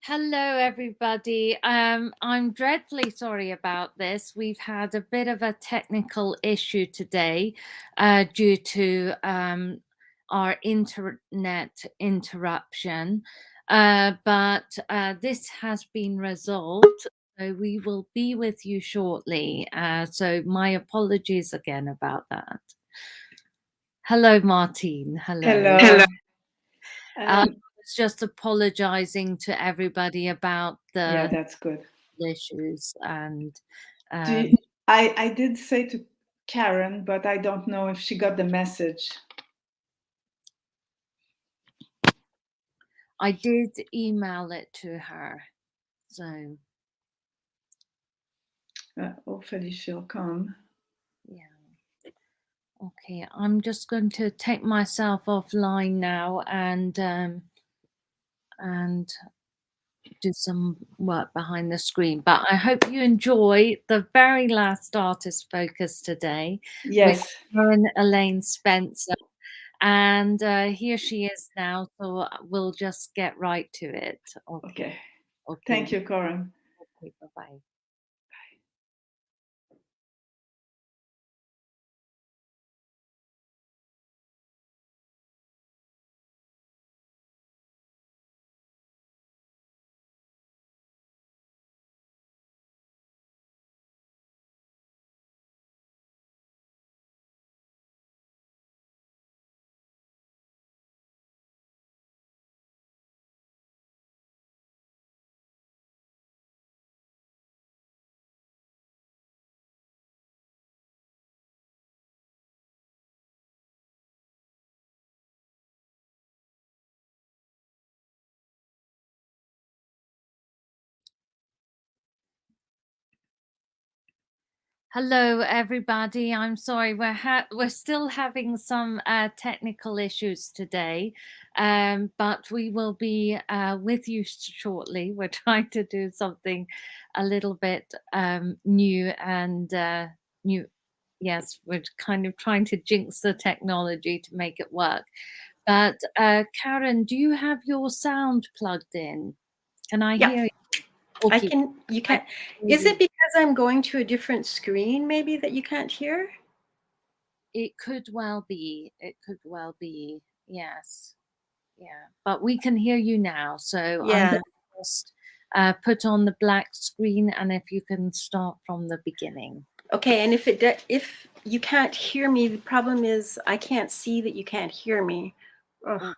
Hello, everybody. I'm dreadfully sorry about this. We've had a bit of a technical issue today due to our internet interruption, but this has been resolved. So we will be with you shortly. So my apologies again about that. Hello, Martine. Hello. Hello. I was just apologizing to everybody about Yeah, the that's good. issues and I did say to Karen, but I don't know if she got the message. I did email it to her, so Hopefully she'll come. yeah. Okay, I'm just going to take myself offline now and do some work behind the screen. But I hope you enjoy the very last artist focus today with Yes. Elaine Spencer. And here she is now, so we'll just get right to it. Okay. Okay. Thank you, Karen. Okay, bye-bye. Hello, everybody. I'm sorry, we're still having some technical issues today, but we will be with you shortly. We're trying to do something a little bit new and new. Yes, we're kind of trying to jinx the technology to make it work. But Karen, do you have your sound plugged in? Can I hear you? I Okay. can. You can't. Is it because I'm going to a different screen maybe that you can't hear? It could well be. It could well be. Yes. Yeah. But we can hear you now. So I'm Yeah. going to just put on the black screen, and if you can start from the beginning. Okay. And if you can't hear me, the problem is I can't see that you can't hear me. Ugh.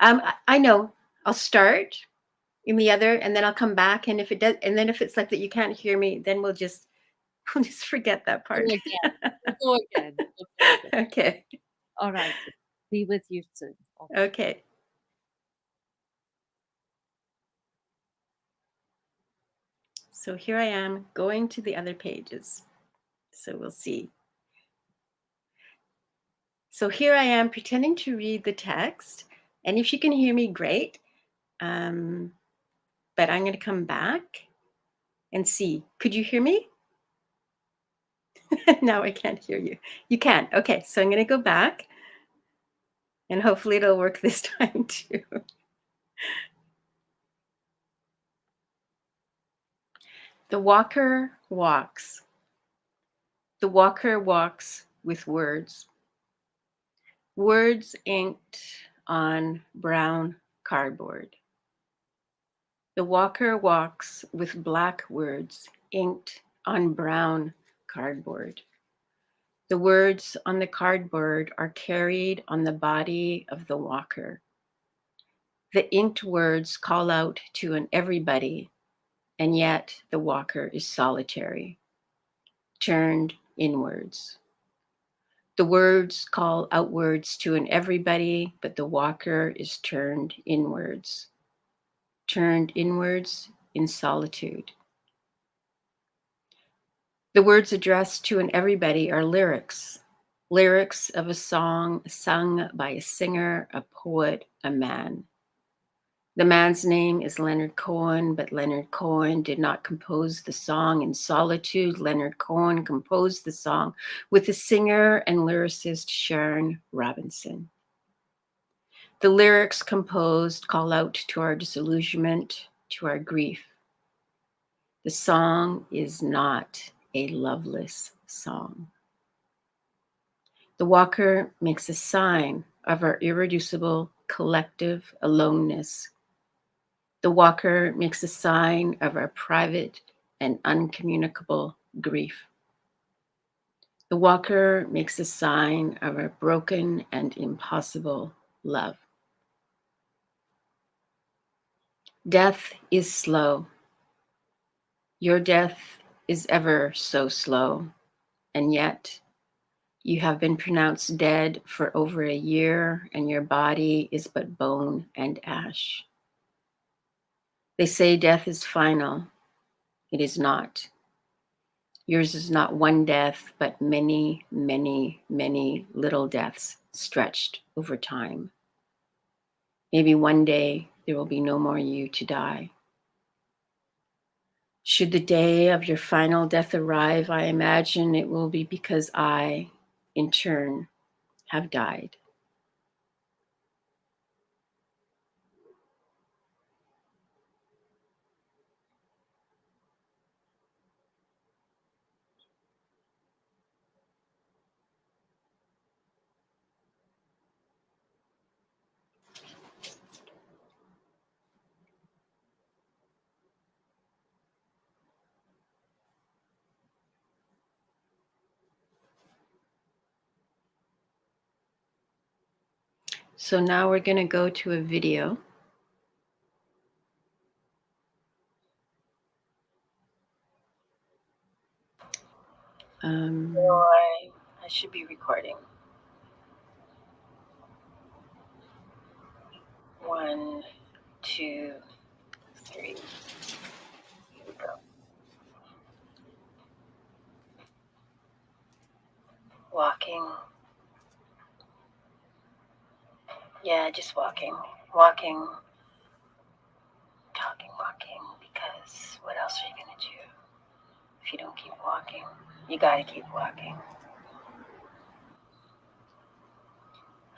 I know. I'll start in the other, and then I'll come back. And if it does, and then if it's like that, you can't hear me, then we'll just forget that part. Go again. We'll go again. Okay. All right. Be with you soon. Okay. So here I am going to the other pages. So we'll see. So here I am pretending to read the text. And if you can hear me, great. But I'm going to come back and see. Could you hear me? Now I can't hear you. You can. Okay, so I'm going to go back. And hopefully it'll work this time too. The walker walks. The walker walks with words. Words inked on brown cardboard. The walker walks with black words inked on brown cardboard. The words on the cardboard are carried on the body of the walker. The inked words call out to an everybody, and yet the walker is solitary, turned inwards. The words call outwards to an everybody, but the walker is turned inwards in solitude. The words addressed to an everybody are lyrics of a song sung by a singer, a poet, a man. The man's name is Leonard Cohen, but Leonard Cohen did not compose the song in solitude. Leonard Cohen composed the song with the singer and lyricist Sharon Robinson. The lyrics composed call out to our disillusionment, to our grief. The song is not a loveless song. The walker makes a sign of our irreducible collective aloneness. The walker makes a sign of our private and incommunicable grief. The walker makes a sign of our broken and impossible love. Death is slow. Your death is ever so slow, and yet you have been pronounced dead for over a year, and your body is but bone and ash. They say death is final. It is not. Yours is not one death, but many, many, many little deaths stretched over time. Maybe one day there will be no more you to die. Should the day of your final death arrive, I imagine it will be because I, in turn, have died. So now we're going to go to a video. I should be recording. 1, 2, 3. Here we go. Walking. Yeah, just walking. Walking. Talking, walking. Because what else are you going to do if you don't keep walking? You got to keep walking.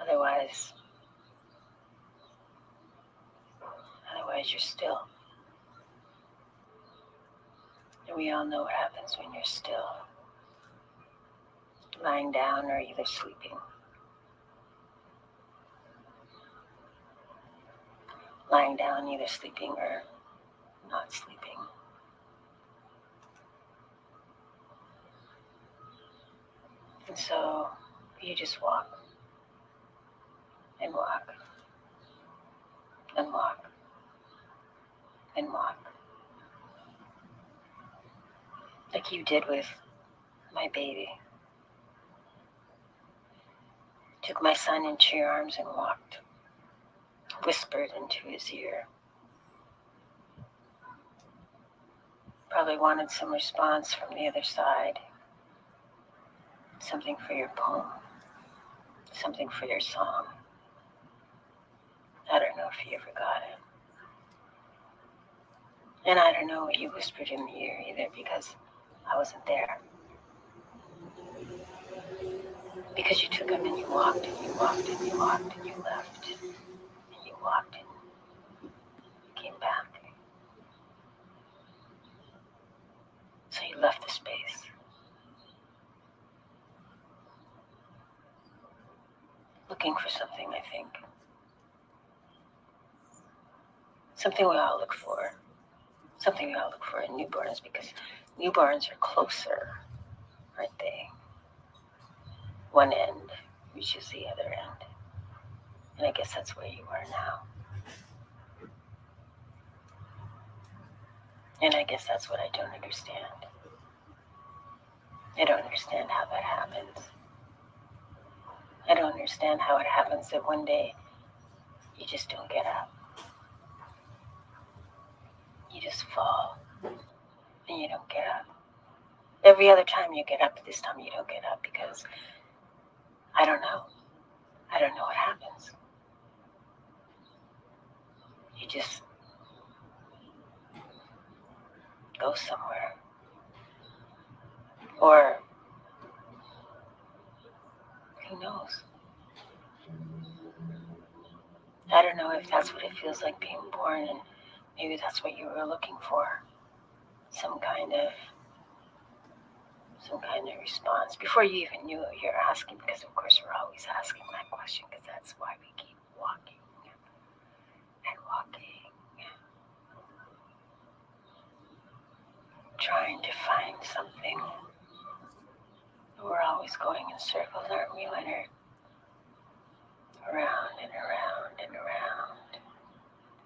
Otherwise you're still. And we all know what happens when you're still. Lying down or either sleeping. Lying down, either sleeping or not sleeping. And so you just walk and walk and walk and walk. Like you did with my baby. Took my son into your arms and walked. Whispered into his ear. Probably wanted some response from the other side. Something for your poem. Something for your song. I don't know if you ever got it. And I don't know what you whispered in the ear either, because I wasn't there. Because you took him and you walked and you walked and you walked and you left. And you walked and you came back. So you left the space. Looking for something, I think. Something we all look for. Something we all look for in newborns, because newborns are closer, aren't they? One end reaches the other end. And I guess that's where you are now. And I guess that's what I don't understand. I don't understand how that happens. I don't understand how it happens that one day you just don't get up. You just fall and you don't get up. Every other time you get up, this time you don't get up because I don't know. I don't know what happens. You just go somewhere. Or who knows? I don't know if that's what it feels like being born and Maybe that's what you were looking for. Some kind of response before you even knew what you're asking, because of course we're always asking that question, because that's why we keep walking and walking, trying to find something. We're always going in circles, aren't we, Leonard? Around and around and around.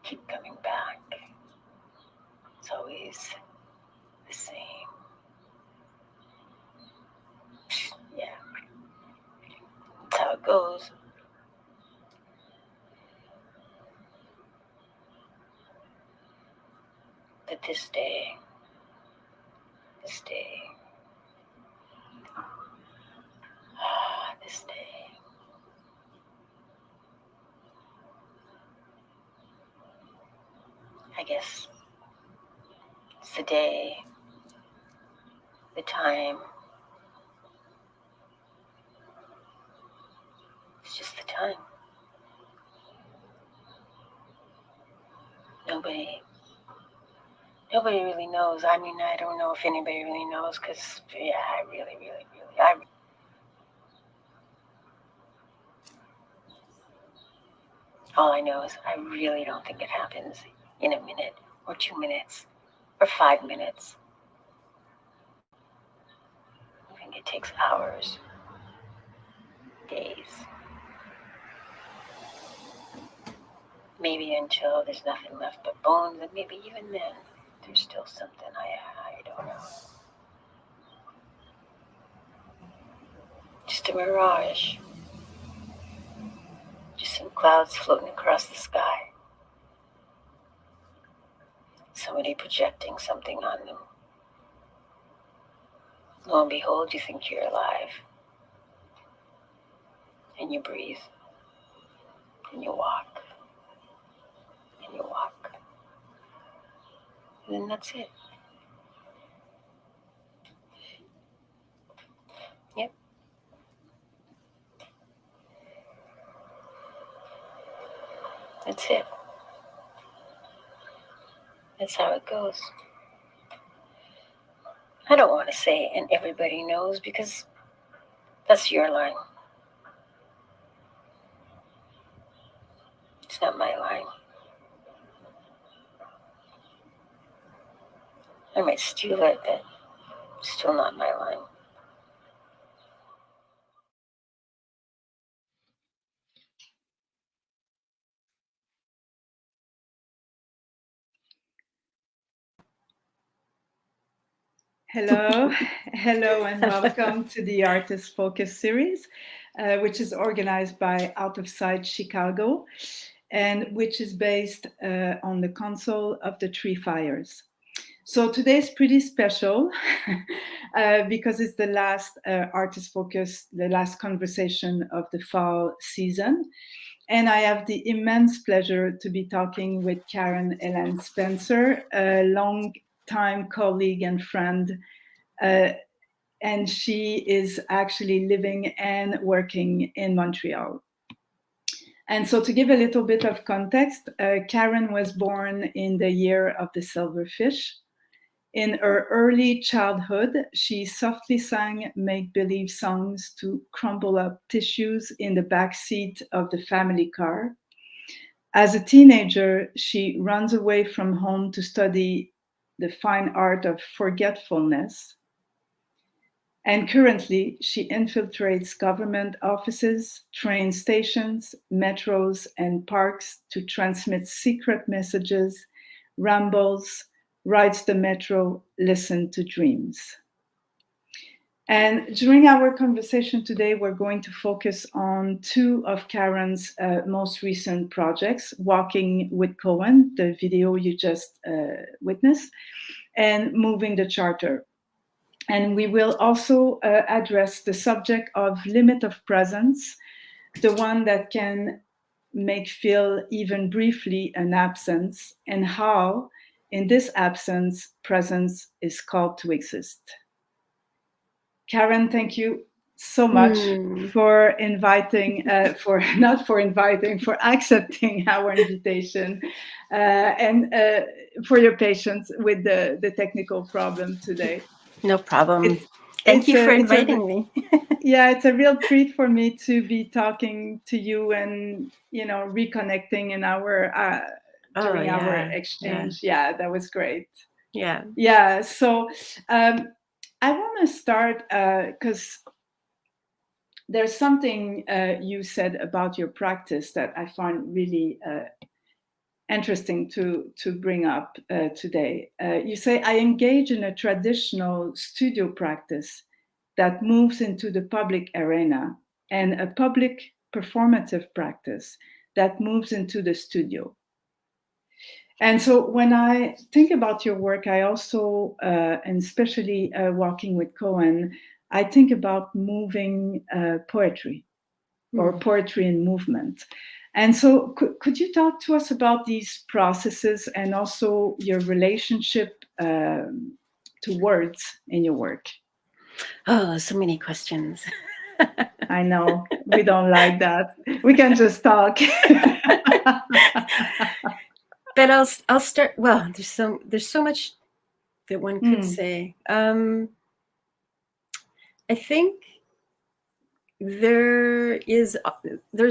Keep coming back. It's always the same. Yeah. That's how it goes. But this day, this day, I guess it's the day, the time. It's just the time. Nobody really knows. I mean, I don't know if anybody really knows, because, yeah, all I know is I really don't think it happens in a minute or 2 minutes or 5 minutes. I think it takes hours, days, maybe until there's nothing left but bones, and maybe even then there's still something. I don't know. Just a mirage. Just some clouds floating across the sky. Somebody projecting something on them. Lo and behold, you think you're alive. And you breathe. And you walk. And you walk. And then that's it. Yep. That's it. That's how it goes. I don't want to say and everybody knows, because that's your line. It's not my line. I might steal it, but it's still not my line. Hello, and welcome to the Artist Focus series, which is organized by Out of Sight Chicago, and which is based on the console of the Three Fires. So today's pretty special because it's the last Artist Focus, the last conversation of the fall season. And I have the immense pleasure to be talking with Karen Elaine Spencer, a long-time colleague and friend, and she is actually living and working in Montreal. And so to give a little bit of context, Karen was born in the year of the silverfish. In her early childhood, she softly sang make-believe songs to crumple up tissues in the backseat of the family car. As a teenager, she runs away from home to study the fine art of forgetfulness. And currently, she infiltrates government offices, train stations, metros, and parks to transmit secret messages, rambles, rides the metro, listen to dreams. And during our conversation today, we're going to focus on two of Karen's most recent projects, Walking with Cohen, the video you just witnessed, and Moving the Charter. And we will also address the subject of limit of presence, the one that can make feel even briefly an absence, and how in this absence, presence is called to exist. Karen, thank you so much for inviting, for accepting our invitation, and for your patience with the technical problem today. No problem. Thank you for inviting me. Yeah, it's a real treat for me to be talking to you and, you know, reconnecting in our during our exchange. Yeah, that was great. Yeah. So I want to start because there's something you said about your practice that I find really interesting to bring up today. You say, I engage in a traditional studio practice that moves into the public arena, and a public performative practice that moves into the studio. And so when I think about your work, I also, and especially working with Cohen, I think about moving poetry or poetry in movement. And so could you talk to us about these processes and also your relationship to words in your work? Oh, so many questions. I know, we don't like that. We can just talk. But I'll start. Well, there's so much that one could say. I think there's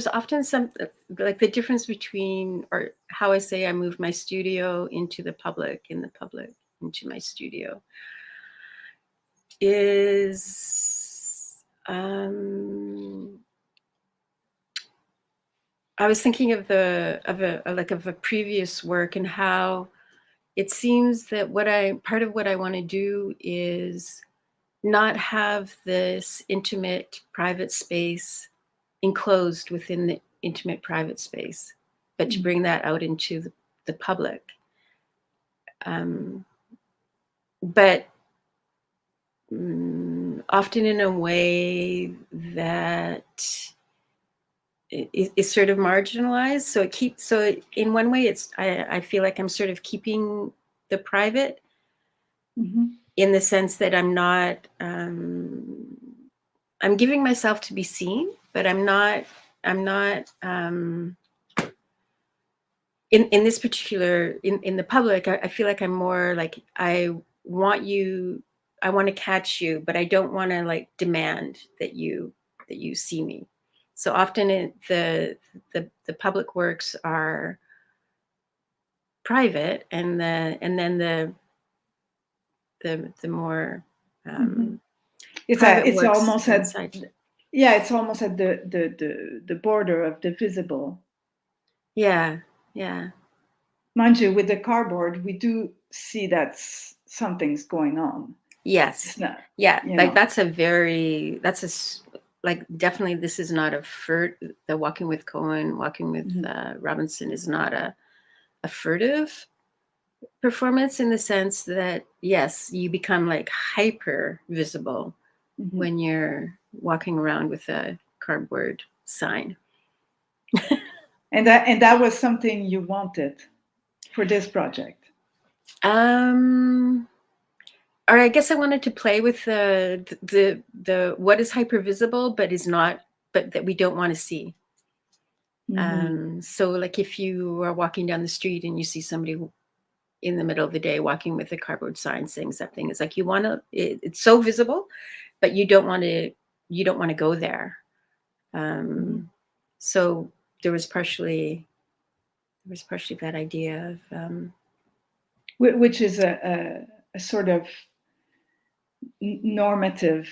often some, like, the difference between, or how I say I move my studio into the public, in the public into my studio, is I was thinking of a previous work, and how it seems that part of what I want to do is not have this intimate private space enclosed within the intimate private space, but to bring that out into the public. But often in a way that is sort of marginalized. So in one way, I feel like I'm sort of keeping the private, in the sense that I'm not, I'm giving myself to be seen, but I'm not in this particular, in the public, I feel like I'm more like, I want to catch you, but I don't want to, like, demand that you see me. So often the public works are private, and then the more it's almost inside. It's almost at the border of the visible. Yeah. Mind you, with the cardboard, we do see that something's going on. Yes. Like, like, definitely this is not the walking with Cohen, walking with Robinson is not a furtive performance, in the sense that, yes, you become, like, hyper visible when you're walking around with a cardboard sign. And that was something you wanted for this project? Or I guess I wanted to play with the what is hypervisible, but that we don't want to see. So, like, if you are walking down the street and you see somebody in the middle of the day walking with a cardboard sign saying something, it's like, it's so visible, but you don't want to go there. So there was partially that idea of which is a sort of normative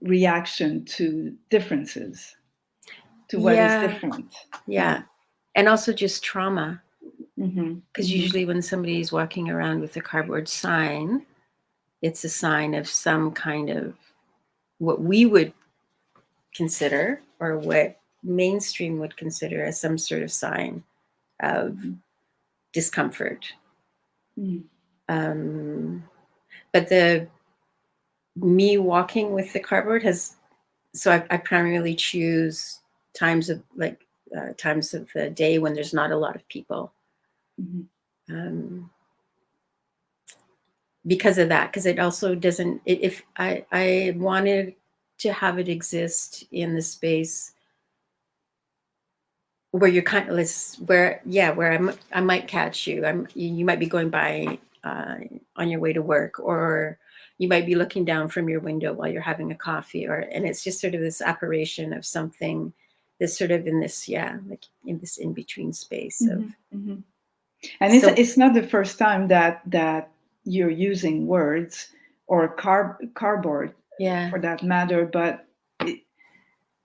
reaction to differences, to what is different. And also just trauma, because usually when somebody is walking around with a cardboard sign, it's a sign of some kind of what we would consider, or what mainstream would consider, as some sort of sign of discomfort. But me walking with the cardboard so I primarily choose times of the day when there's not a lot of people. Because of that, because it also doesn't, if I wanted to have it exist in the space where you're kind of where I might catch you. You might be going by on your way to work, or you might be looking down from your window while you're having a coffee, and it's just sort of this apparition of something that's sort of in this, like in this in-between space of. And it's not the first time that you're using words or cardboard, for that matter, but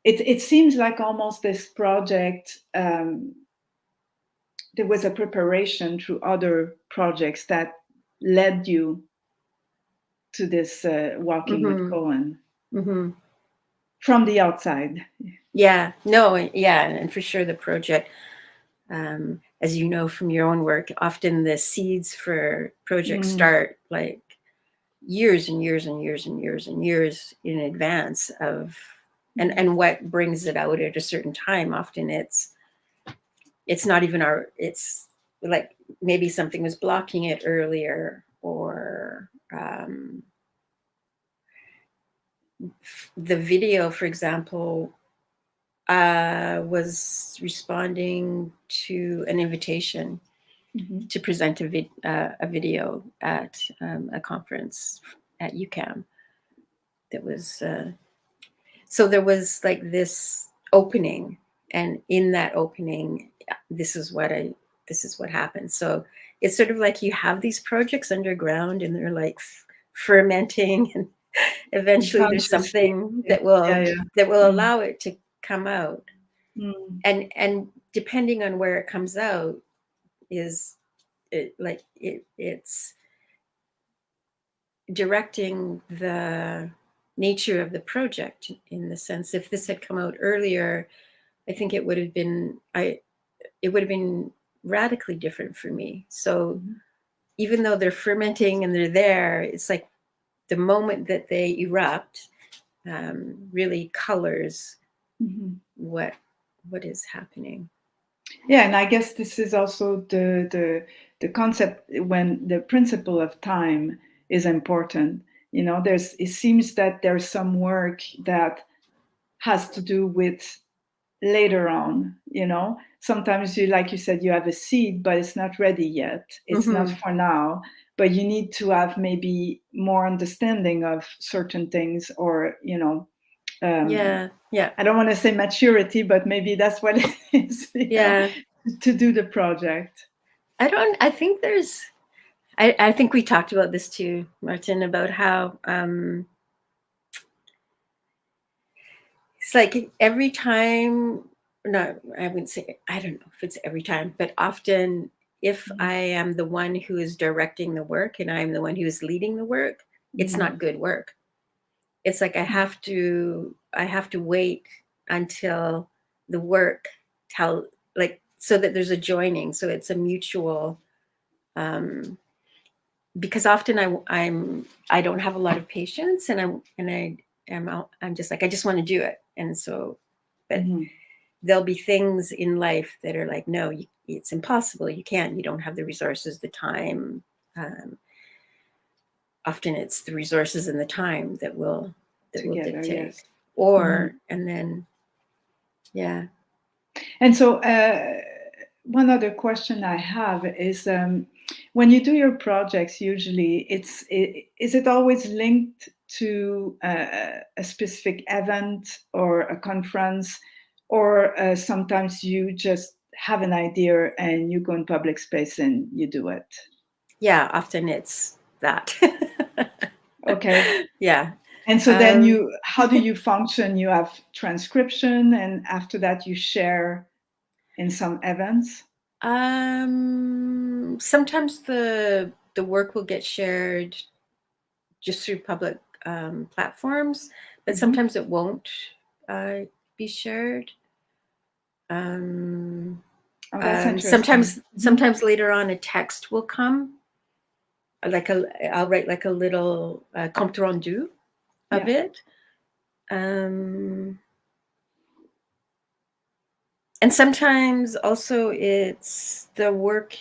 it seems like almost this project, there was a preparation through other projects that led you to this walking with Cohen from the outside. And for sure the project, as you know from your own work, often the seeds for projects start like years and years and years and years and years in advance of, and what brings it out at a certain time. Often it's not even it's like maybe something was blocking it earlier, or the video, for example, was responding to an invitation to present a video at a conference at UQAM. That was so there was like this opening, and in that opening, this is what happened. So it's sort of like you have these projects underground, and they're like fermenting, and eventually there's something that will allow it to come out. And depending on where it comes out is it's directing the nature of the project, in the sense, if this had come out earlier, I think it would have been radically different for me. So even though they're fermenting and they're there, it's like the moment that they erupt really colors what is happening. Yeah, and I guess this is also the concept, when the principle of time is important. You know, it seems that there's some work that has to do with later on. You know, sometimes like you said, you have a seed, but it's not ready yet. It's not for now, but you need to have maybe more understanding of certain things, or I don't want to say maturity, but maybe that's what it is. To do the project. I think there's, I think we talked about this too, Martin, about how it's like every time, no, I wouldn't say, I don't know if it's every time, but often if I am the one who is directing the work and I'm the one who is leading the work, it's not good work. It's like I have to wait until the work so that there's a joining, so it's a mutual, because often I don't have a lot of patience, and I'm just like, I just want to do it. And so, but there'll be things in life that are like, no, it's impossible. You can't, you don't have the resources, the time. Often it's the resources and the time that will dictate. Yes. Or, and then, And so one other question I have is, when you do your projects, usually is it always linked to a specific event or a conference, or sometimes you just have an idea and you go in public space and you do it? Yeah, often it's that. Okay. Yeah. And so then how do you function? You have transcription, and after that you share in some events? Sometimes the work will get shared just through public platforms, but sometimes it won't be shared. That's interesting. Sometimes later on a text will come. I'll write like a little compte rendu of it. And sometimes also it's the work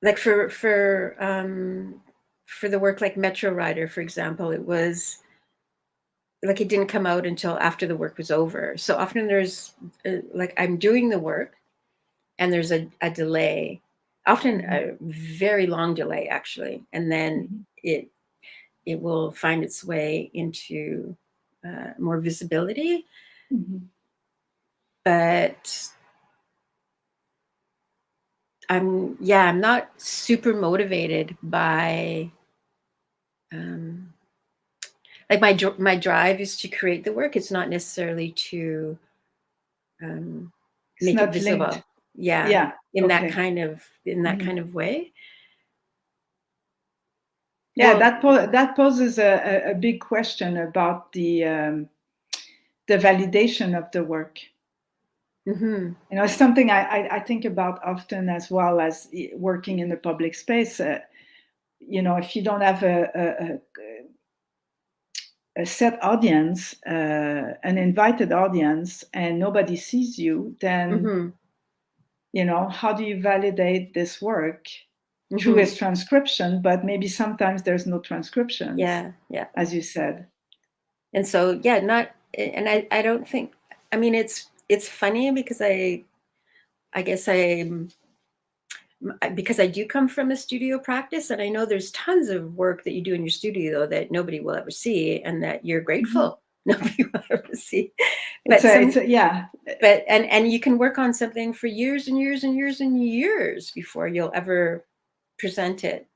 like for the work like Metro Rider, for example, it was like it didn't come out until after the work was over. So often there's like I'm doing the work and there's a delay, often a very long delay actually, and then it will find its way into more visibility. But I'm not super motivated by like my drive is to create the work. It's not necessarily to It's make it not visible. linked. Yeah. In Okay. that kind of way. Yeah, Well, that poses a big question about the validation of the work. mhm. You know, it's something I think about often, as well as working in the public space. You know, if you don't have a set audience, an invited audience, and nobody sees you, then Mhm. you know, how do you validate this work? Through Mhm. its transcription, but maybe sometimes there's no transcriptions, Yeah. as you said. And so not, and I don't think, I mean, it's funny because I guess because I do come from a studio practice, and I know there's tons of work that you do in your studio that nobody will ever see, and that you're grateful nobody will ever see. But and you can work on something for years and years and years and years before you'll ever present it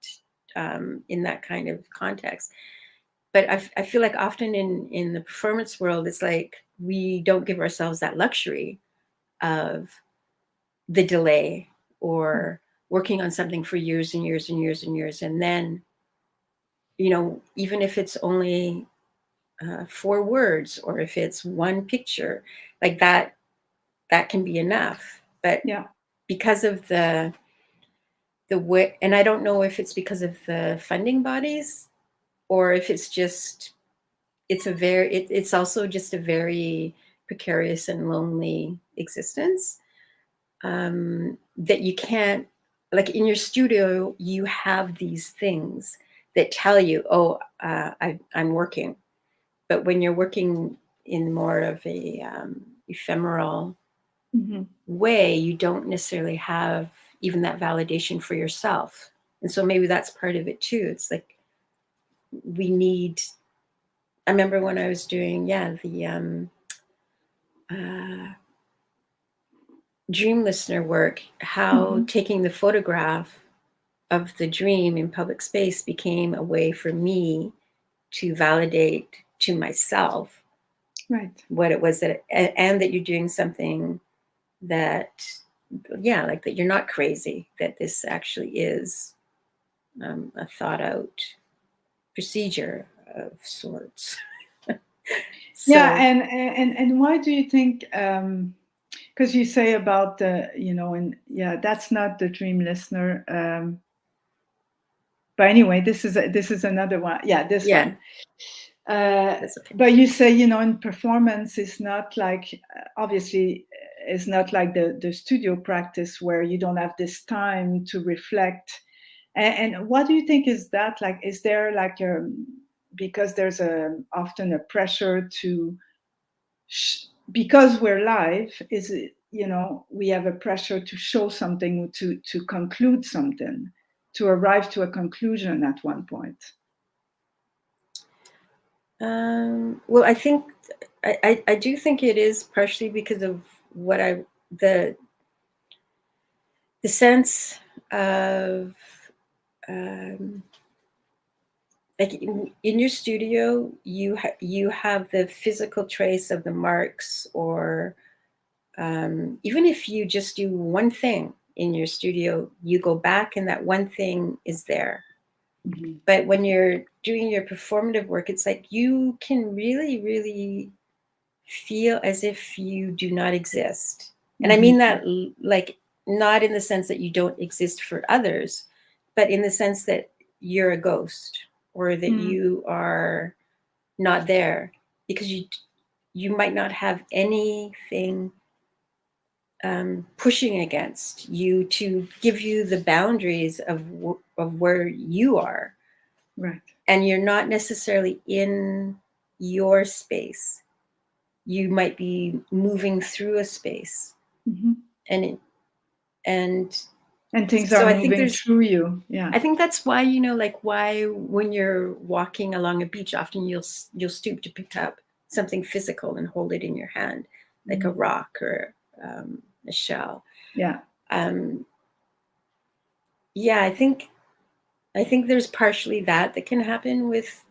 in that kind of context. But I feel like often in the performance world, it's like we don't give ourselves that luxury of the delay, or working on something for years and years and years and years. And then, you know, even if it's only 4 words, or if it's one picture, like that can be enough. But because of the way, and I don't know if it's because of the funding bodies, or if it's just, it's also just a very precarious and lonely existence, that you can't, like in your studio, you have these things that tell you, oh, I'm working. But when you're working in more of a ephemeral way, you don't necessarily have even that validation for yourself. And so maybe that's part of it too. It's like we need, I remember when I was doing, the dream listener work, how taking the photograph of the dream in public space became a way for me to validate to myself what it was that, and that you're doing something that, like that you're not crazy, that this actually is a thought out procedure of sorts. So, and why do you think, because you say about the, you know, and that's not the dream listener, but anyway, this is another one. This one. But you say, you know, in performance, it's not like, obviously it's not like the studio practice where you don't have this time to reflect. And what do you think is that like? Is there like because there's often a pressure to because we're live, is it, you know, we have a pressure to show something, to conclude something, to arrive to a conclusion at one point? Well, I think I do think it is partially because of what the sense of like in your studio, you have the physical trace of the marks, or even if you just do one thing in your studio, you go back and that one thing is there. But when you're doing your performative work, it's like you can really, really feel as if you do not exist. And I mean that like not in the sense that you don't exist for others, but in the sense that you're a ghost, or that you are not there, because you might not have anything pushing against you to give you the boundaries of where you are. Right. And you're not necessarily in your space. You might be moving through a space, Mm-hmm. and things so are I think moving through you. Yeah. I think that's why, like why when you're walking along a beach, often you'll stoop to pick up something physical and hold it in your hand, like Mm-hmm. a rock or a shell. Yeah. Yeah, I think there's partially that can happen with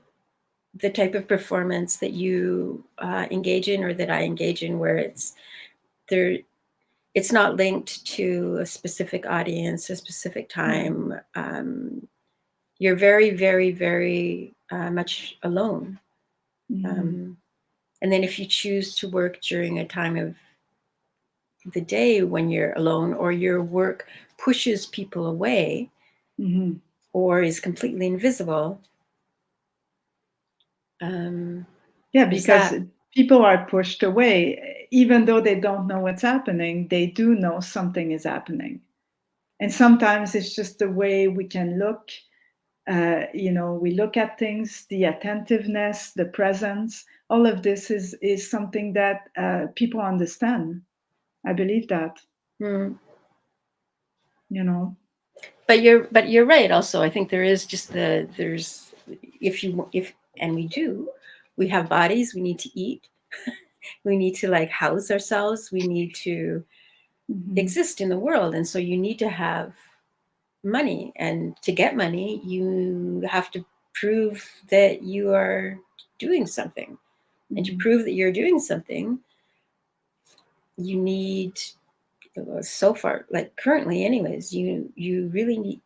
the type of performance that you engage in, or that I engage in, where it's not linked to a specific audience, a specific time. You're very, very, very much alone. Mm-hmm. And then if you choose to work during a time of the day when you're alone, or your work pushes people away, Mm-hmm. or is completely invisible. Yeah, because people are pushed away, even though they don't know what's happening, they do know something is happening. And sometimes it's just the way we can look. We look at things, the attentiveness, the presence. All of this is something that people understand. I believe that. But you're right. Also, I think there is just there's and we have bodies. We need to eat. We need to like house ourselves. We need to exist in the world, and so you need to have money, and to get money you have to prove that you are doing something. And to prove that you're doing something, you need, so far, like currently anyways, you really need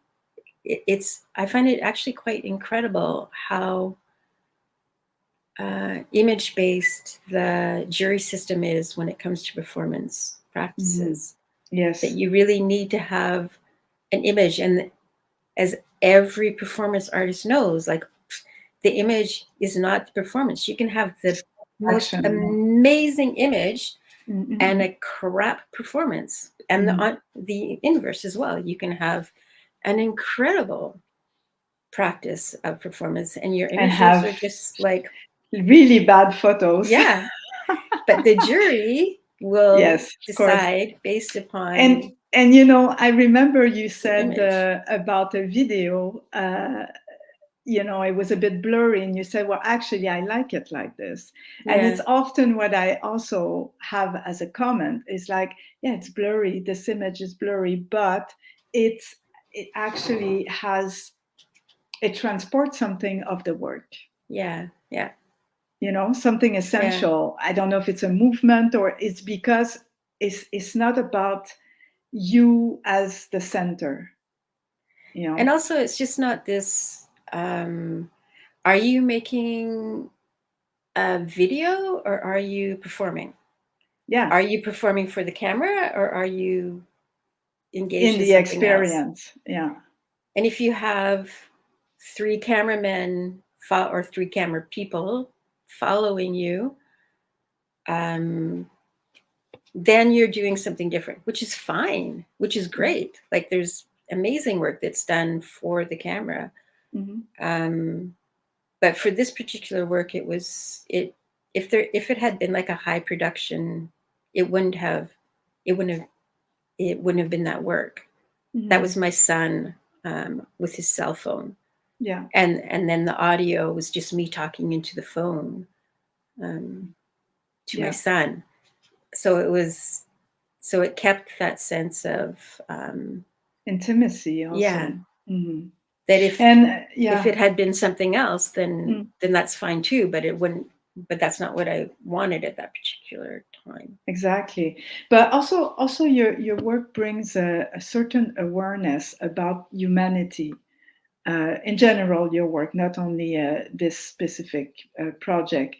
I find it actually quite incredible how image-based the jury system is when it comes to performance practices. Yes. That you really need to have an image, and as every performance artist knows, like the image is not the performance. You can have the most amazing image and a crap performance, and the inverse as well. You can have an incredible practice of performance, and your images are just like really bad photos. Yeah, but the jury will decide based upon. And I remember you said about a video. It was a bit blurry, and you said, well, actually I like it like this. And it's often what I also have as a comment is like, yeah, it's blurry, this image is blurry, but it actually it transports something of the work. Something essential. I don't know if it's a movement, or it's because it's not about you as the center. And also, it's just not this. Are you making a video, or are you performing? Yeah. Are you performing for the camera, or are you engaged in the experience else? Yeah. And if you have 3 cameramen or 3 camera people following you, then you're doing something different, which is fine, which is great. Like there's amazing work that's done for the camera. But for this particular work, if it had been like a high production, it wouldn't have been that work. That was my son with his cell phone. Yeah. And then the audio was just me talking into the phone to my son. So it kept that sense of intimacy also. Yeah. That if it had been something else, then that's fine too, but that's not what I wanted at that particular time. Exactly. But also your work brings a certain awareness about humanity. In general, your work, not only this specific project.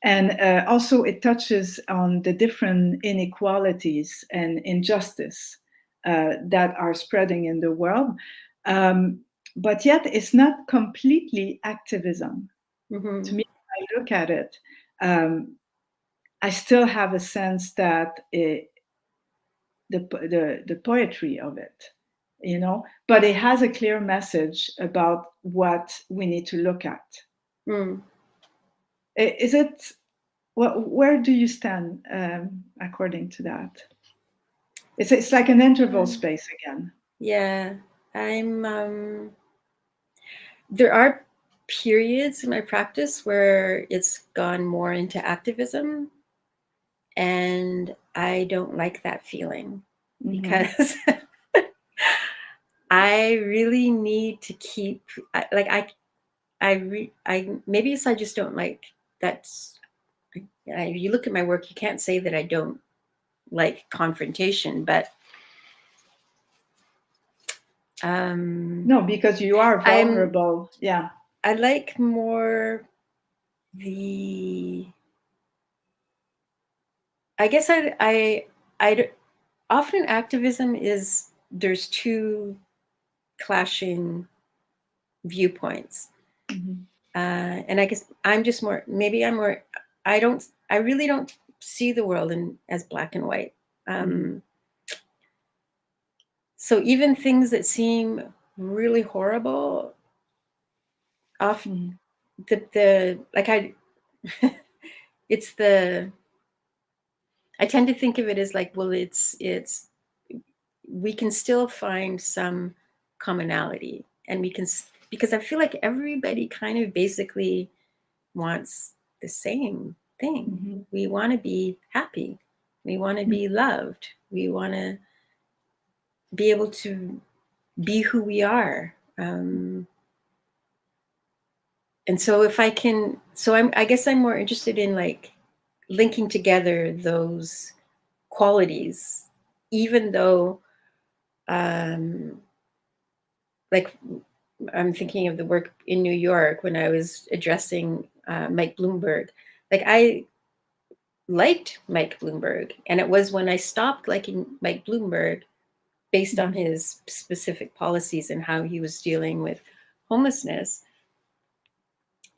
And also it touches on the different inequalities and injustice that are spreading in the world. But yet it's not completely activism. To me, when I look at it, the poetry of it, you know, but it has a clear message about what we need to look at. Is it, where do you stand according to that? It's like an interval space again. Yeah, there are periods in my practice where it's gone more into activism, and I don't like that feeling because I really need to keep, maybe it's I just don't like that's. You look at my work, you can't say that I don't like confrontation, but no, because you are vulnerable. Yeah, I like more I guess I often activism is there's two clashing viewpoints. And I guess I'm just more, maybe I'm more, I really don't see the world as black and white. So even things that seem really horrible, often I tend to think of it as like, well, we can still find some commonality, and because I feel like everybody kind of basically wants the same thing. We want to be happy. We want to be loved. We want to be able to be who we are. And so I guess I'm more interested in like linking together those qualities, even though like I'm thinking of the work in New York when I was addressing Mike Bloomberg. Like I liked Mike Bloomberg, and it was when I stopped liking Mike Bloomberg based on his specific policies and how he was dealing with homelessness,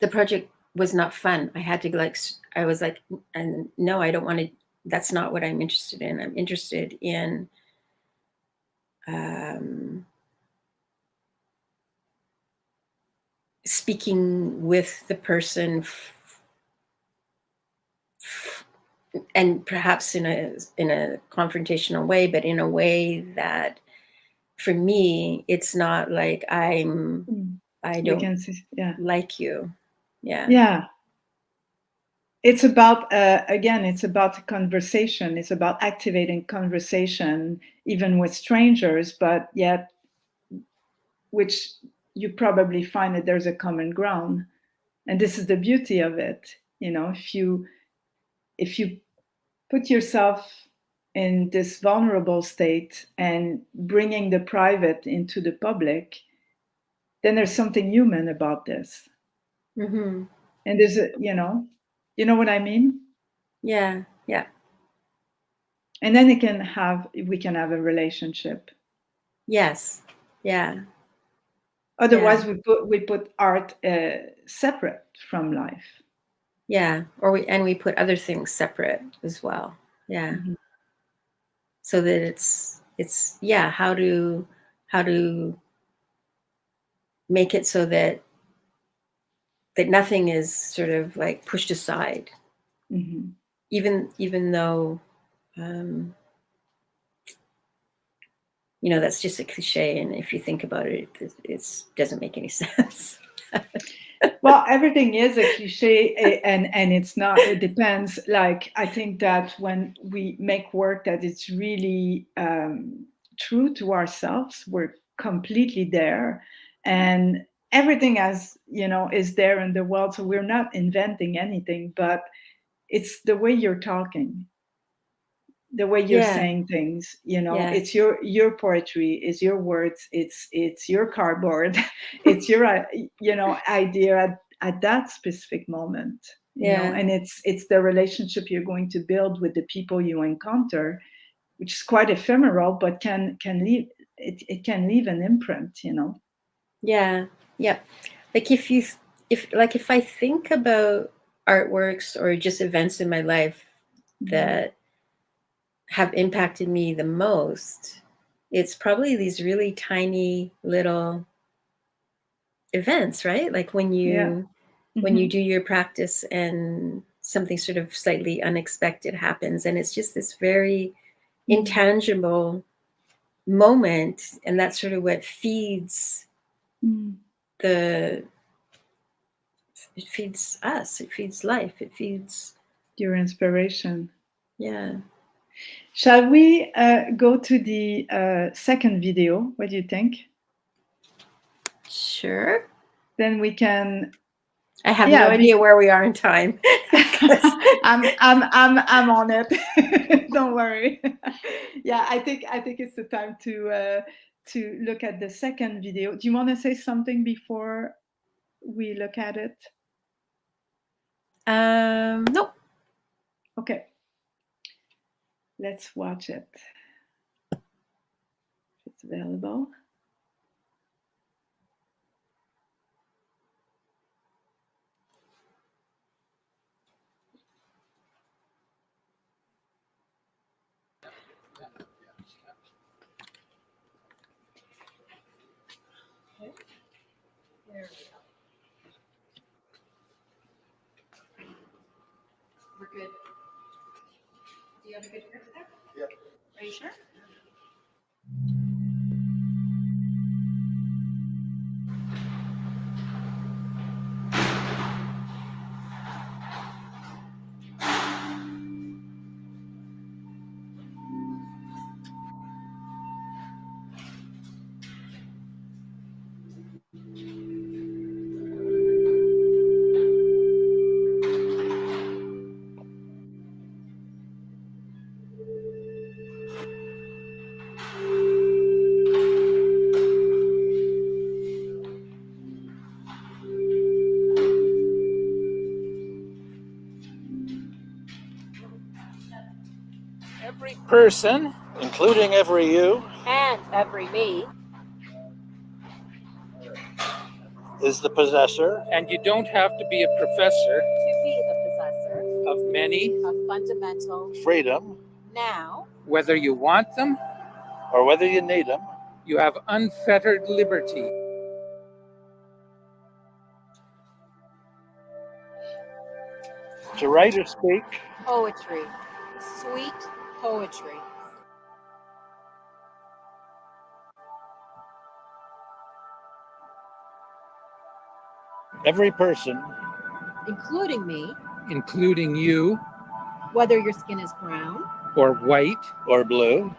the project was not fun. I was like, and no, I don't want to, that's not what I'm interested in. I'm interested in speaking with the person and perhaps in a confrontational way, but in a way that for me, it's not like I don't like you. Yeah. It's about, again, it's about a conversation. It's about activating conversation, even with strangers, but yet, which you probably find that there's a common ground. And this is the beauty of it. You know, if you put yourself in this vulnerable state and bringing the private into the public, then there's something human about this. And there's you know what I mean? Yeah. And then we can have a relationship. Yes. Yeah. Otherwise, we put art separate from life. Yeah. We put other things separate as well. Yeah. So that it's how to make it so that nothing is sort of like pushed aside, even though that's just a cliche, and if you think about it, it doesn't make any sense. Well, everything is a cliche, and it's not. It depends. Like, I think that when we make work that it's really true to ourselves, we're completely there, and everything is there in the world. So we're not inventing anything, but it's the way you're talking, the way you're saying things. It's your poetry, it's your words, it's your cardboard, it's your idea at that specific moment. And it's the relationship you're going to build with the people you encounter, which is quite ephemeral, but can leave it can leave an imprint. Yeah. Like if I think about artworks or just events in my life that have impacted me the most, it's probably these really tiny little events, right? Like when you do your practice and something sort of slightly unexpected happens, and it's just this very intangible moment, and that's sort of what feeds it feeds us, it feeds life, it feeds your inspiration. Yeah. Shall we go to the second video? What do you think? Sure. Then we can. I have no idea where we are in time. I'm on it. Don't worry. Yeah, I think it's the time to look at the second video. Do you want to say something before we look at it? Nope. Okay. Let's watch it. It's available. There we go. We're good. Do you have a good grip there? Yep. Are you sure? Every person, including every you, And every me, is the possessor. And you don't have to be a professor to be the possessor of many, of fundamental Freedom, now, whether you want them, or whether you need them. you have unfettered liberty. To write or speak, poetry, sweet poetry. every person, Including me, Including you, whether your skin is brown, or white, or blue,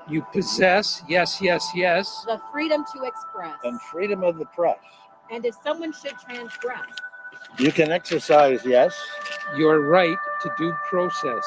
you possess, yes, yes, yes, the freedom to express. and freedom of the press. And if someone should transgress, You can exercise, yes, your right to due process.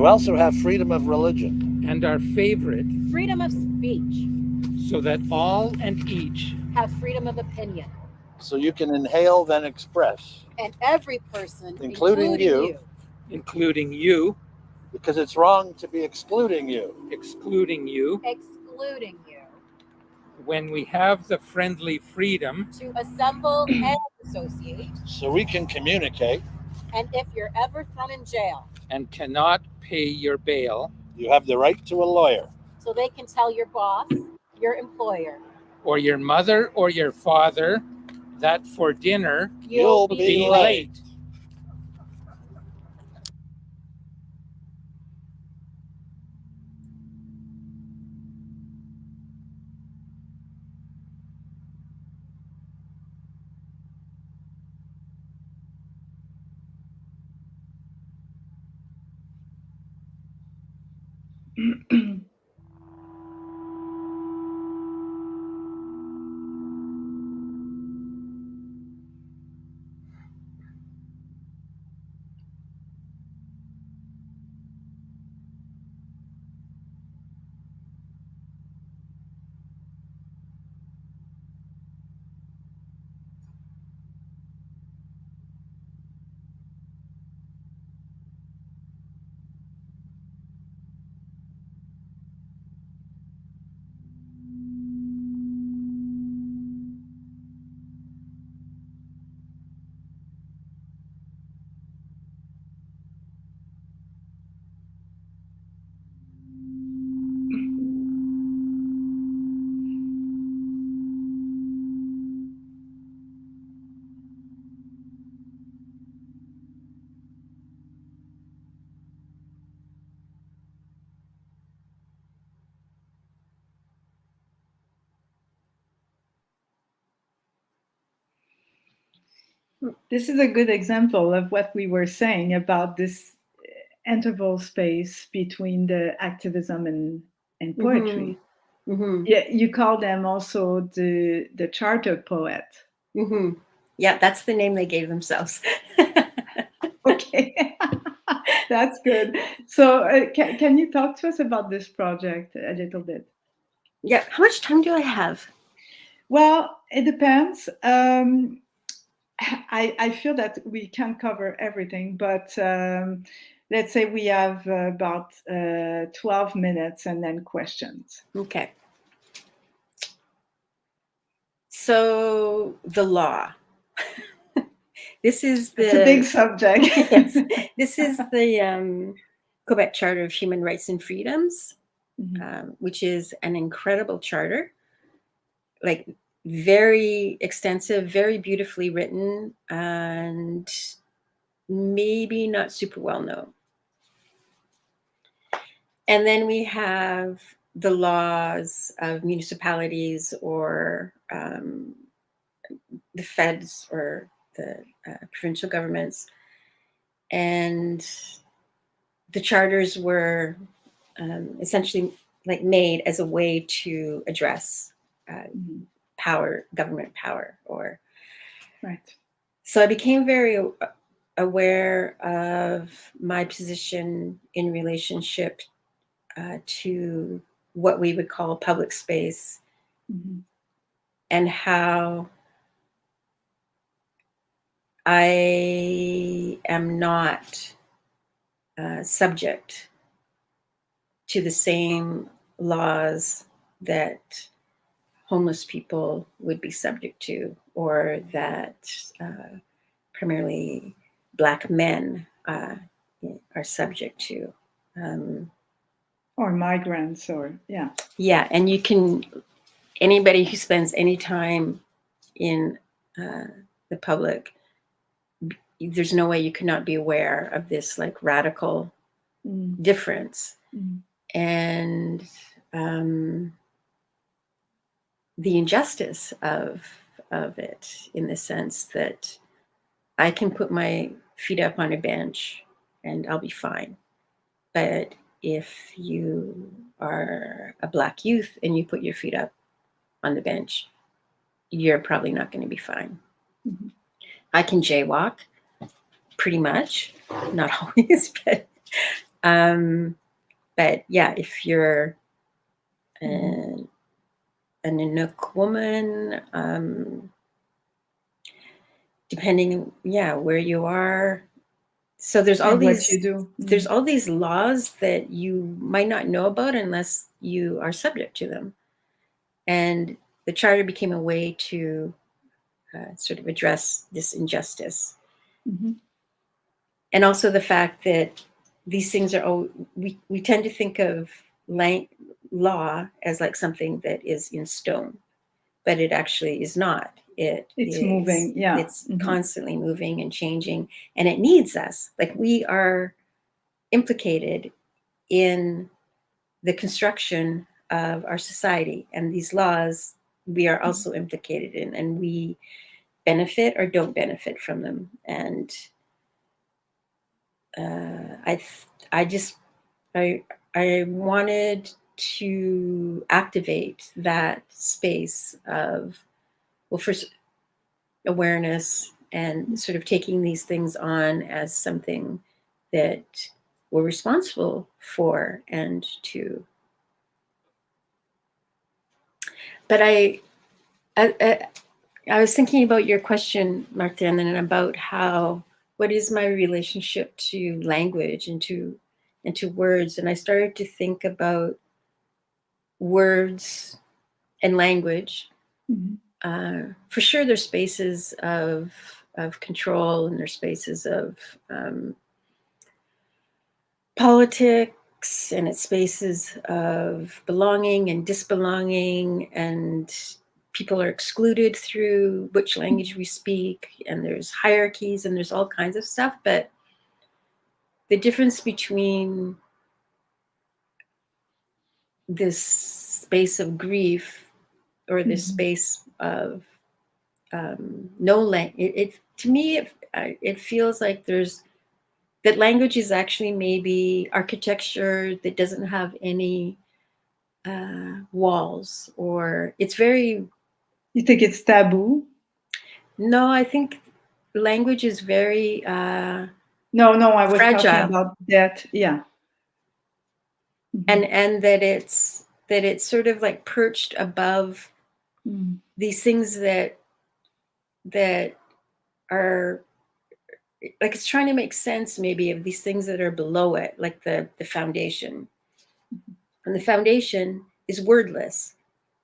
you also have freedom of religion. And our favorite, freedom of speech, so that all and each have freedom of opinion. So you can inhale, then express. And every person, Including you. including you, Because it's wrong to be excluding you. excluding you, excluding you, when we have the friendly freedom to assemble and associate. So we can communicate. And if you're ever thrown in jail, and cannot pay your bail, You have the right to a lawyer. So they can tell your boss, your employer, or your mother or your father that for dinner You'll be be late. This is a good example of what we were saying about this interval space between the activism and poetry. Mm-hmm. Yeah, you call them also the charter poet. Mm-hmm. Yeah, that's the name they gave themselves. Okay, that's good. So can you talk to us about this project a little bit? Yeah, how much time do I have? Well, it depends. I feel that we can't cover everything, but let's say we have about 12 minutes and then questions. Okay. So the law. This is It's a big subject. Yes, this is the Quebec Charter of Human Rights and Freedoms, which is an incredible charter, like very extensive, very beautifully written, and maybe not super well known. And then we have the laws of municipalities or the feds or the provincial governments. And the charters were essentially like made as a way to address power, government power, or Right. So I became very aware of my position in relationship to what we would call public space, and how I am not subject to the same laws that homeless people would be subject to, or that primarily Black men are subject to. Or migrants, or yeah. Yeah, and you can, anybody who spends any time in the public, there's no way you cannot be aware of this like radical difference. And the injustice of it, in the sense that I can put my feet up on a bench and I'll be fine. But if you are a Black youth and you put your feet up on the bench, you're probably not going to be fine. I can jaywalk, pretty much, not always, but yeah, if you're an Inuk woman, depending, where you are. So there's all there's all these laws that you might not know about unless you are subject to them. And the charter became a way to sort of address this injustice. And also the fact that these things are, we tend to think of law as like something that is in stone, but it actually is not. It's moving, yeah. It's constantly moving and changing, and it needs us. Like, we are implicated in the construction of our society, and these laws we are also implicated in, and we benefit or don't benefit from them. And I wanted to activate that space of, well, first, awareness, and sort of taking these things on as something that we're responsible for and to. But I was thinking about your question, Martine, and about what is my relationship to language and to words. And I started to think about words and language. For sure, there's spaces of control, and there's spaces of politics, and it's spaces of belonging and disbelonging, and people are excluded through which language we speak, and there's hierarchies, and there's all kinds of stuff. But the difference between this space of grief, or this space of no language, to me, it feels like that language is actually maybe architecture that doesn't have any walls, or it's very. You think it's taboo? No, I think language is very no, I was fragile. talking about that. Yeah. And that it's sort of like perched above these things that are like, it's trying to make sense maybe of these things that are below it, like the foundation. And the foundation is wordless.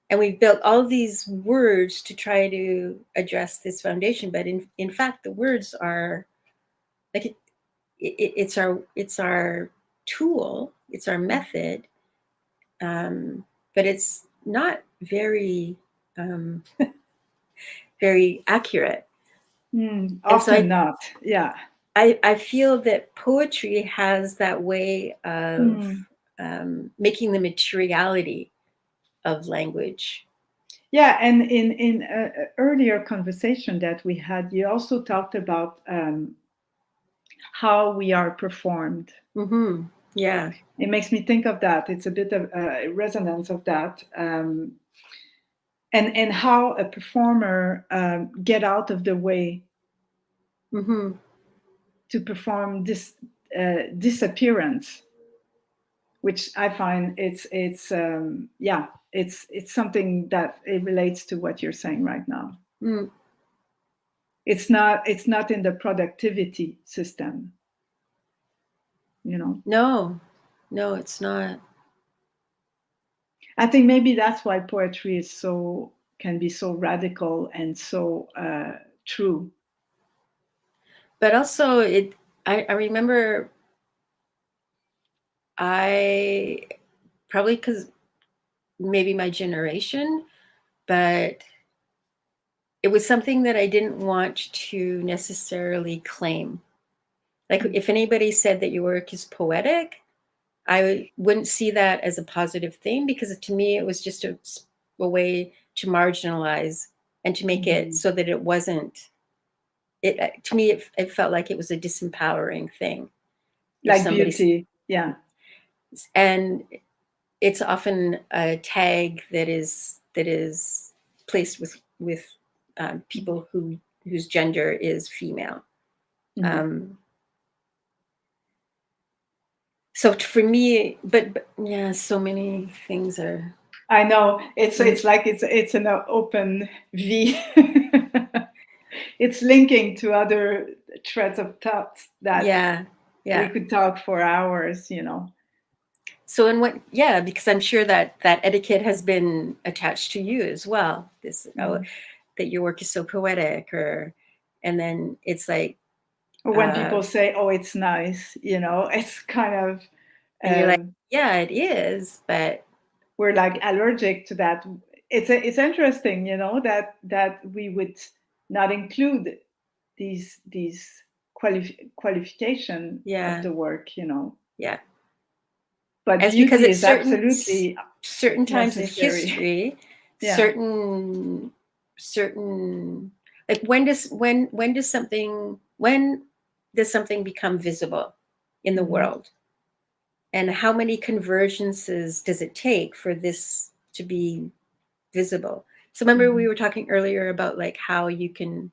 And we've built all these words to try to address this foundation. But in fact, the words are like, it's our tool, it's our method, but it's not very very accurate. Often not. Yeah. I feel that poetry has that way of making the materiality of language. Yeah, and in an earlier conversation that we had, you also talked about how we are performed. Yeah. It makes me think of that. It's a bit of a resonance of that. And how a performer get out of the way to perform this disappearance, which I find it's something that it relates to what you're saying right now. It's not in the productivity system, you know. No, it's not. I think maybe that's why poetry can be so radical and so true. But also, I remember, probably because maybe my generation, but it was something that I didn't want to necessarily claim. Like, if anybody said that your work is poetic, I wouldn't see that as a positive thing, because to me, it was just a way to marginalize and to make it so that it wasn't. To me, it felt like it was a disempowering thing. Like beauty, yeah. And it's often a tag that is placed with people whose gender is female. So for me, but yeah, so many things are. I know it's like it's an open V. It's linking to other threads of thoughts that we could talk for hours, you know. So because I'm sure that etiquette has been attached to you as well. This that your work is so poetic, and then it's like, Or when people say, "Oh, it's nice," you know, it's kind of, and you're like, yeah, it is, but we're like allergic to that. It's interesting, you know, that we would not include these qualification yeah, of the work, you know. yeah. But It's because beauty it's is absolutely certain times in necessary. history, Yeah. certain like when does something become visible in the world, and how many convergences does it take for this to be visible? So remember we were talking earlier about like how you can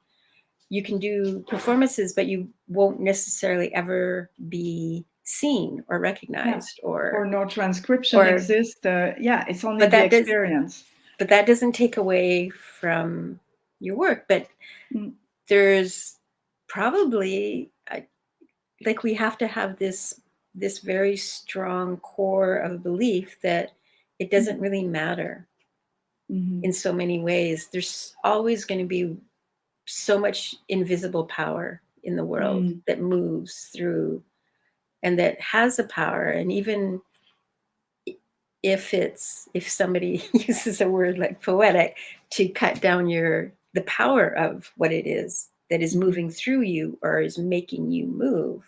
do performances, but you won't necessarily ever be seen or recognized, or no transcription exists. Yeah, it's only the experience. But that doesn't take away from your work. But there's probably like we have to have this very strong core of belief that it doesn't really matter in so many ways. There's always going to be so much invisible power in the world that moves through and that has a power. And even if somebody uses a word like poetic to cut down the power of what it is that is moving through you or is making you move,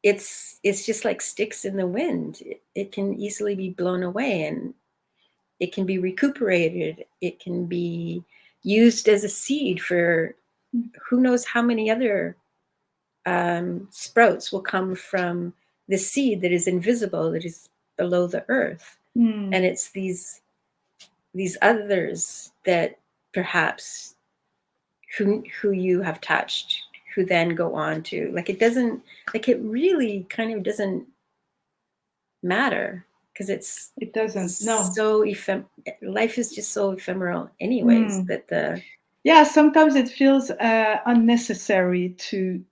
it's just like sticks in the wind. It can easily be blown away, and it can be recuperated. It can be used as a seed for who knows how many other sprouts will come from the seed that is invisible, that is below the earth. And it's these others that perhaps who you have touched, who then go on to, like, it really kind of doesn't matter, because it doesn't. No. So life is just so ephemeral anyways, that yeah, sometimes it feels unnecessary to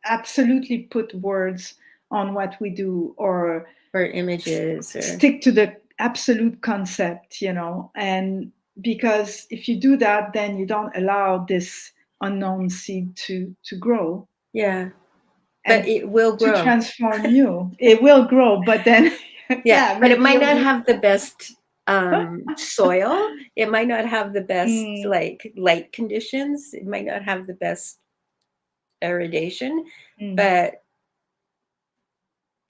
absolutely put words on what we do, or images, or stick to the absolute concept, you know. And because if you do that, then you don't allow this unknown seed to grow. Yeah. But it will grow. To transform you. It will grow, but then yeah, but it might not have the best soil. It might not have the best like light conditions. It might not have the best irradiation, but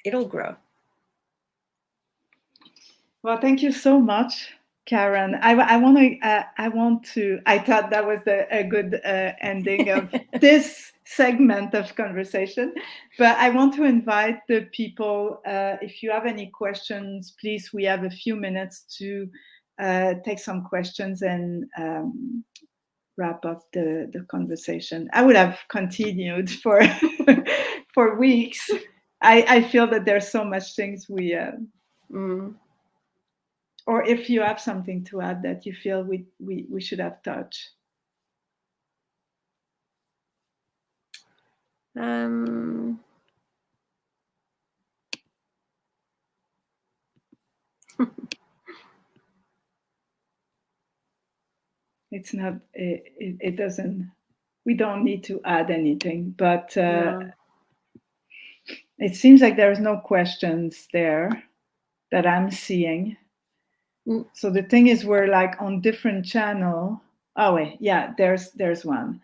it'll grow. Well, thank you so much, Karen. I thought that was a good ending of this segment of conversation, but I want to invite the people, if you have any questions, please, we have a few minutes to take some questions and wrap up the conversation. I would have continued for for weeks. I feel that there's so much things we or if you have something to add that you feel we should have touched. It's not, it doesn't, we don't need to add anything, but no. It seems like there's no questions there that I'm seeing. So the thing is, we're like on different channel. Oh wait, yeah, there's one.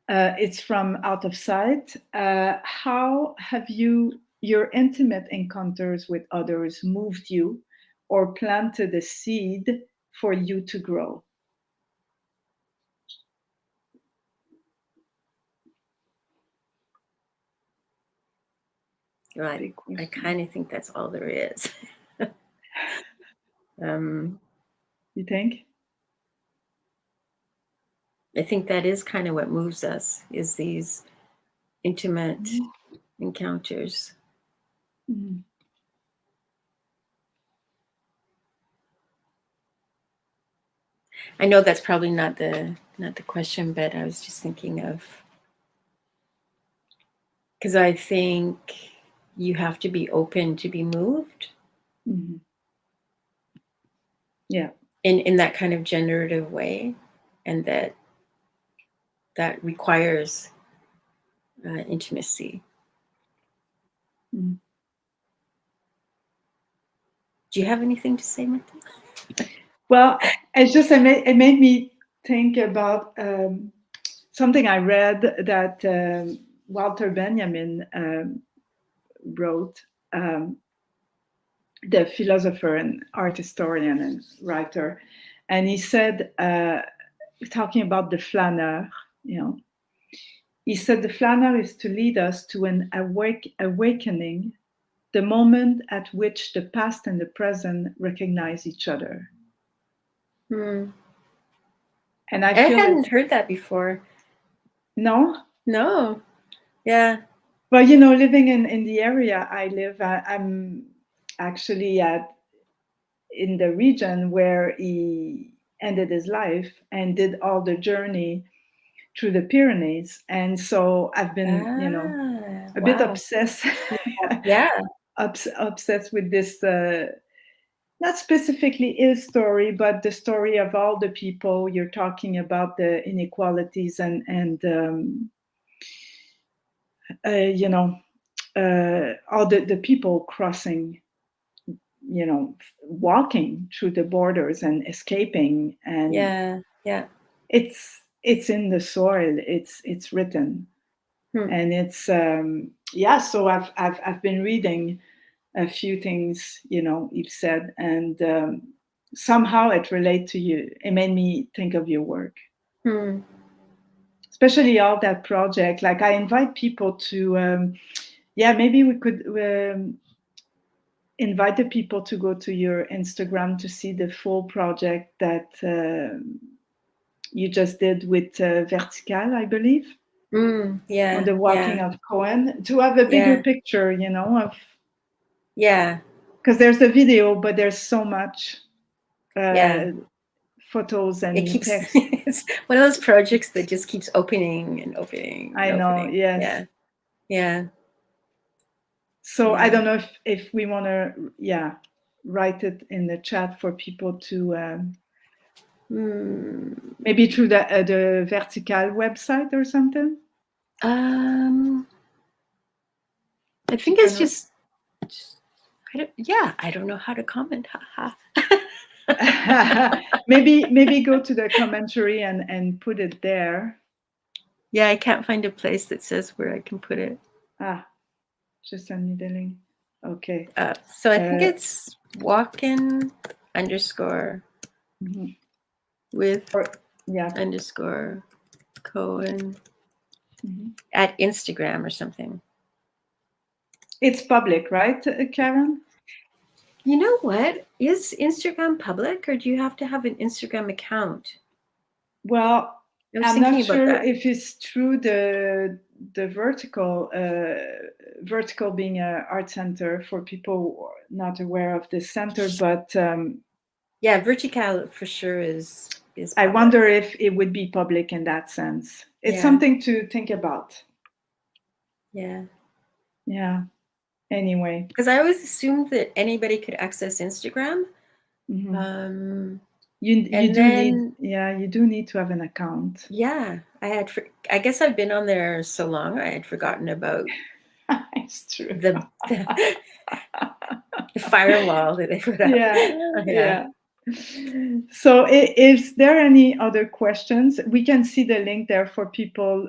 It's from Out of Sight. How have your intimate encounters with others moved you or planted a seed for you to grow? Right. I kind of think that's all there is. You think? I think that is kind of what moves us, is these intimate encounters. I know that's probably not the question, but I was just thinking of, because I think you have to be open to be moved. Yeah. In that kind of generative way, and that that requires intimacy. Mm. Do you have anything to say, Martine? Well, it made me think about something I read that Walter Benjamin wrote, the philosopher and art historian and writer, and he said, talking about the flaneur, he said the flaneur is to lead us to an awakening, the moment at which the past and the present recognize each other. And I hadn't heard that before. No? Yeah. Well, living in the area I live, I'm actually in the region where he ended his life and did all the journey through the Pyrenees. And so I've been, a bit obsessed. Yeah. Obsessed with this, not specifically his story, but the story of all the people you're talking about, the inequalities and all the people crossing, walking through the borders and escaping. And it's in the soil. It's written, and it's so I've been reading a few things you've said, and somehow it related to you. It made me think of your work, especially all that project. Like, I invite people to maybe we could invite the people to go to your Instagram to see the full project that you just did with Vertical, I believe. On the walking of Cohen, to have a bigger picture, of because there's a video, but there's so much photos and text. It's one of those projects that just keeps opening and opening. I know. Yes. Yeah. So I don't know if we want to write it in the chat for people to maybe through the Vertical website or something. I think it's just I don't know how to comment. maybe go to the commentary and put it there. Yeah, I can't find a place that says where I can put it. Just send me the link. Okay. So I think it's walkin_ with _ Cohen at Instagram or something. It's public, right, Karen? You know what? Is Instagram public, or do you have to have an Instagram account? Well, I'm not sure if it's through the Vertical, Vertical being an art center for people not aware of this center, but Vertical for sure is public. I wonder if it would be public in that sense. It's something to think about. Yeah. Anyway, because I always assumed that anybody could access Instagram. You do need to have an account. Yeah, I guess I've been on there so long I had forgotten about it's true. the firewall that I put up. Yeah. So is there any other questions? We can see the link there for people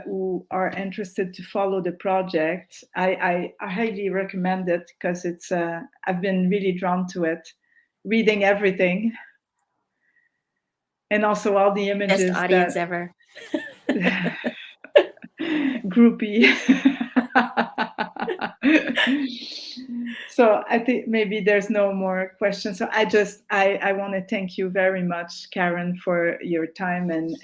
who are interested to follow the project. I highly recommend it because it's I've been really drawn to it, reading everything. And also all the images. Best audience ever. Groupie. So I think maybe there's no more questions. So I want to thank you very much, Karen, for your time and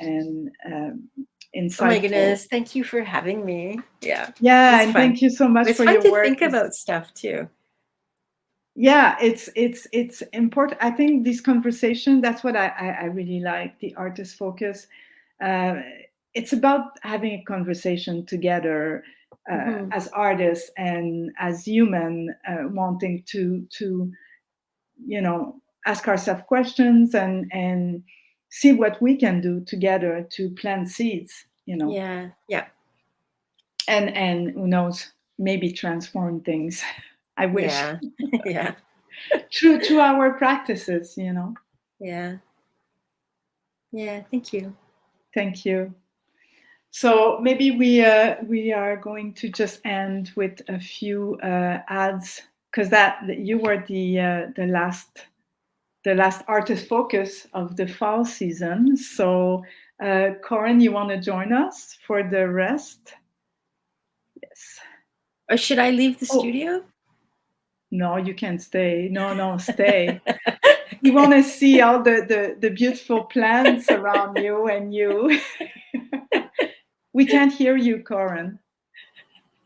insightful. Oh my goodness, thank you for having me. Yeah, and thank you so much for your work. It's fun to think about stuff too. Yeah, it's important. I think this conversation, that's what I really like, the artist focus. It's about having a conversation together as artists and as human, wanting to ask ourselves questions and see what we can do together to plant seeds, Yeah. And who knows, maybe transform things. I wish. Yeah. through our practices, Yeah. Thank you. Thank you. So maybe we are going to just end with a few ads, because that you were the last artist focus of the fall season. So Corinne, you want to join us for the rest? Yes. Or should I leave the studio? No, you can't stay. No, stay. We want to see all the beautiful plants around you and you. We can't hear you, Corinne.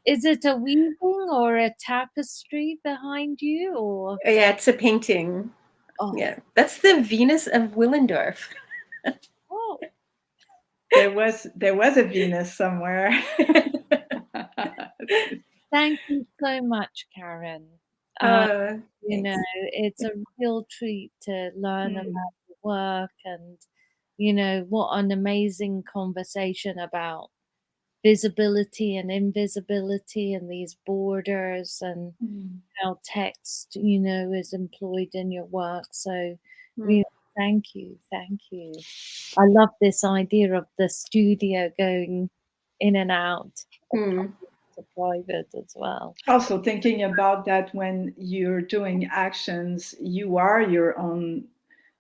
Is it a weaving or a tapestry behind you, or? Yeah, it's a painting. Oh. Yeah, that's the Venus of Willendorf. Oh. There was a Venus somewhere. Thank you so much, Karen. It's a real treat to learn about your work, and what an amazing conversation about visibility and invisibility and these borders, and how text is employed in your work. So thank you. I love this idea of the studio going in and out to private as well. Also thinking about that, when you're doing actions, you are your own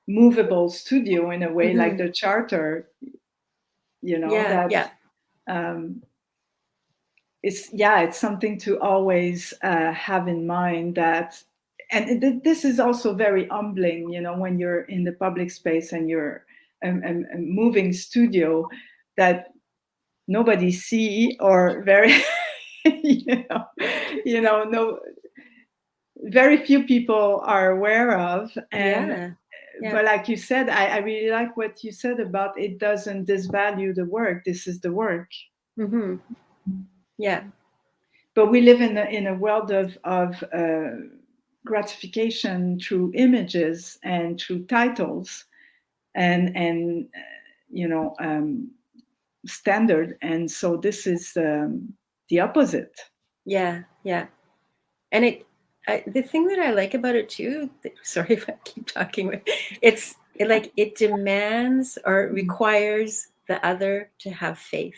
movable studio in a way, like the charter, it's something to always have in mind, that, and this is also very humbling, when you're in the public space and you're a moving studio that nobody see, or very no, very few people are aware of. And but like you said, I really like what you said about it doesn't disvalue the work. This is the work. Yeah. But we live in a world of gratification through images and through titles and standard. And so this is the opposite. Yeah. And the thing that I like about it too, sorry if I keep talking, it demands or requires the other to have faith.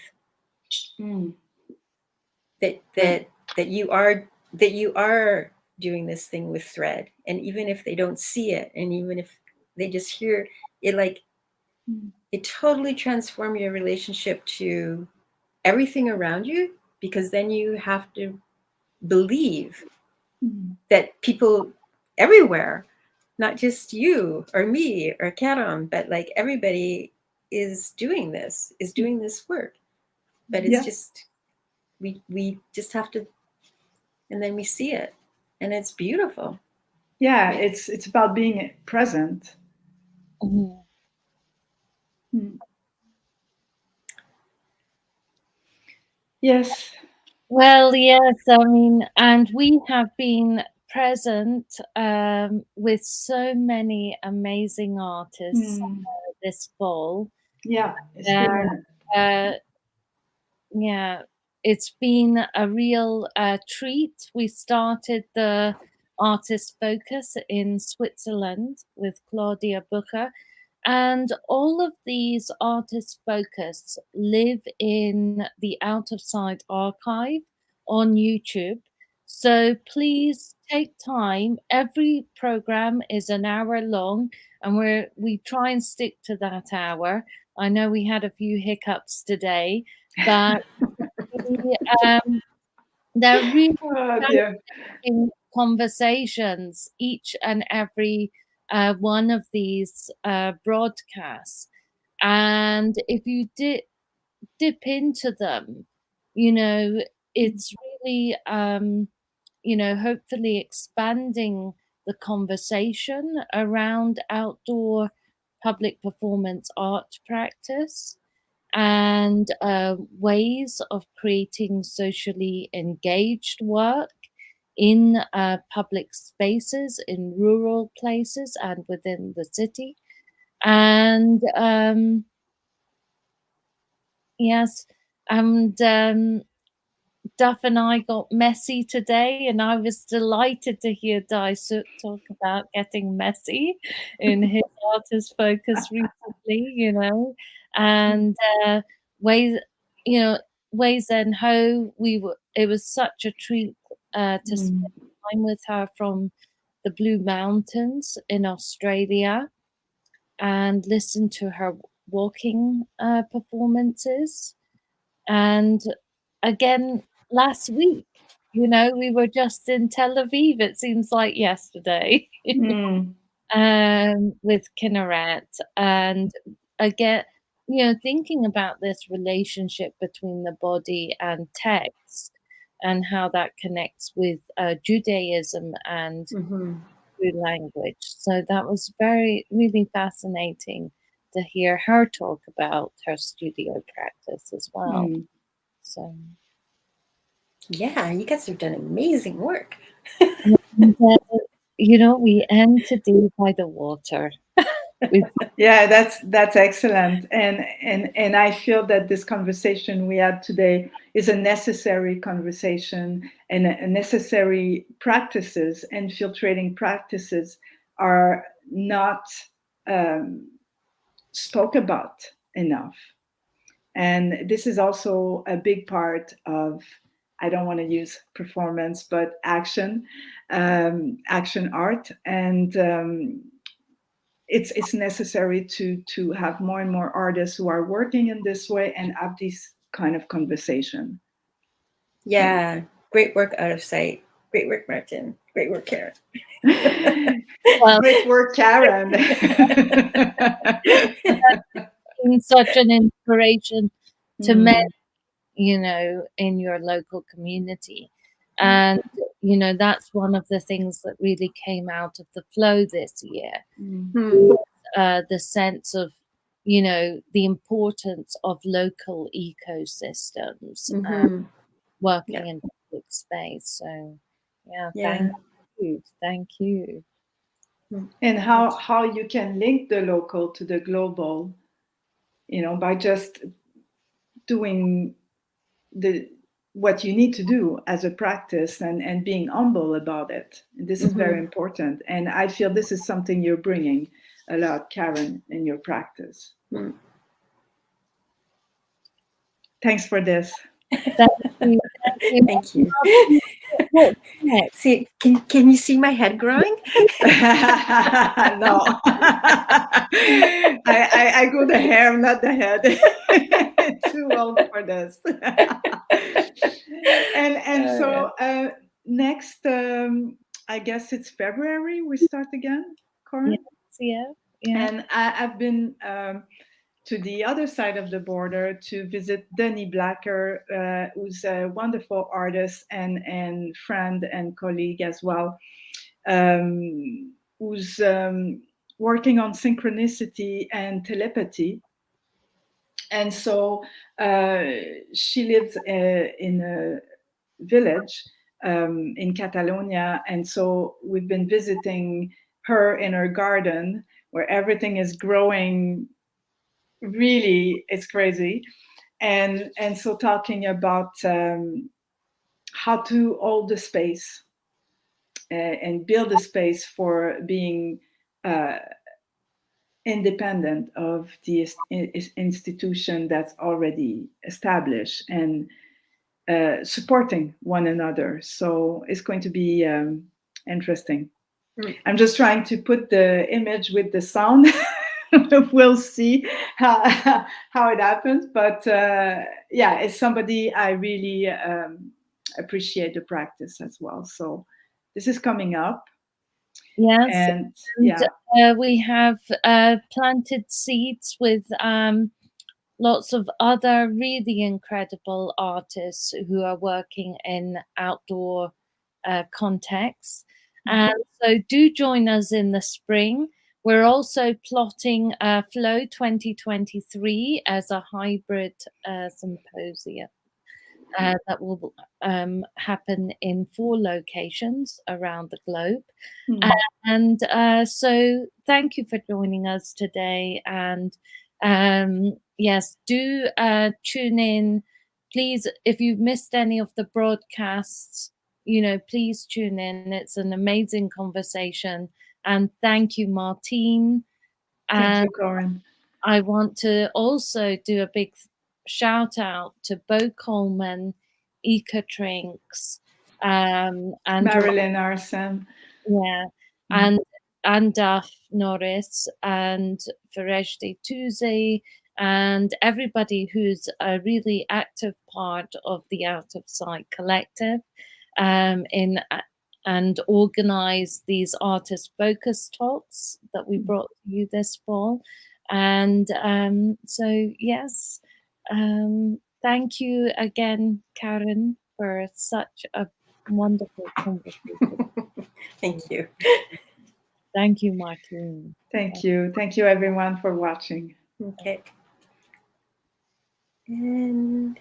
That you are doing this thing with thread, and even if they don't see it, and even if they just hear it, it totally transforms your relationship to everything around you, because then you have to believe that people everywhere, not just you or me or Karen, but everybody is doing this work. But it's just we just have to, and then we see it, and it's beautiful. Yeah, it's about being present. Yes. Well, yes, I mean, and we have been present with so many amazing artists this fall. Yeah, it's been a real treat. We started the Artist Focus in Switzerland with Claudia Bucher, and all of these Artist Focus live in the Out of Sight archive on YouTube. So please take time. Every program is an hour long, and we try and stick to that hour. I know we had a few hiccups today, but they're really fascinating conversations, each and every one of these broadcasts. And if you dip into them, it's really, hopefully expanding the conversation around outdoor public performance art practice, and ways of creating socially engaged work in public spaces, in rural places and within the city. And yes, and Duff and I got messy today, and I was delighted to hear Daisuk talk about getting messy in his artist focus recently, and ways, ways and Ho. It was such a treat to spend time with her from the Blue Mountains in Australia and listen to her walking performances. And again, last week, we were just in Tel Aviv. It seems like yesterday. With Kinneret, and again, thinking about this relationship between the body and text, and how that connects with Judaism and through language. So that was really fascinating to hear her talk about her studio practice as well. So yeah, you guys have done amazing work. and, we end today by the water. Yeah, that's excellent, and I feel that this conversation we had today is a necessary conversation, and a necessary practices. Infiltrating practices are not spoke about enough, and this is also a big part of, I don't want to use performance, but action art, and it's necessary to have more and more artists who are working in this way and have this kind of conversation. Yeah, great work, Out of Sight. Great work, Martin. Great work, Karen. Well, great work, Karen. Such an inspiration to men, in your local community. And, that's one of the things that really came out of the flow this year. The sense of, the importance of local ecosystems working in public space. So, thank you. And how you can link the local to the global, by just doing what you need to do as a practice, and being humble about it. This is very important, and I feel this is something you're bringing a lot, Karen, in your practice. Thanks for this. Thank you. See, can you see my head growing? No. I go the hair, not the head. Too old for this. and so next, I guess it's February, we start again, Corinne? Yeah. And I've been to the other side of the border to visit Denny Blacker, who's a wonderful artist and friend and colleague as well, who's working on synchronicity and telepathy. And so she lives in a village in Catalonia. And so we've been visiting her in her garden, where everything is growing. Really, it's crazy. And so talking about how to hold the space and build a space for being independent of the institution that's already established, and supporting one another. So it's going to be interesting. I'm just trying to put the image with the sound. We'll see how it happens, but it's somebody I really appreciate the practice as well. So this is coming up. Yes, and we have planted seeds with lots of other really incredible artists who are working in outdoor contexts. And so do join us in the spring. We're also plotting Flow 2023 as a hybrid symposium that will happen in 4 locations around the globe. And so thank you for joining us today. And yes, do tune in please, if you've missed any of the broadcasts, please tune in. It's an amazing conversation. And thank you, Martine. Thank you, Corinne. I want to also do a big shout out to Bo Coleman, Ika Trinks, and Marilyn Arsen. yeah, and Duff Norris and Fereshte Tuesday and everybody who's a really active part of the Out of Sight Collective and organize these artist focus talks that we brought to you this fall. And so, yes, thank you again, Karen, for such a wonderful conversation. Thank you. Thank you, Martine. Thank you. Thank you, everyone, for watching. Okay. And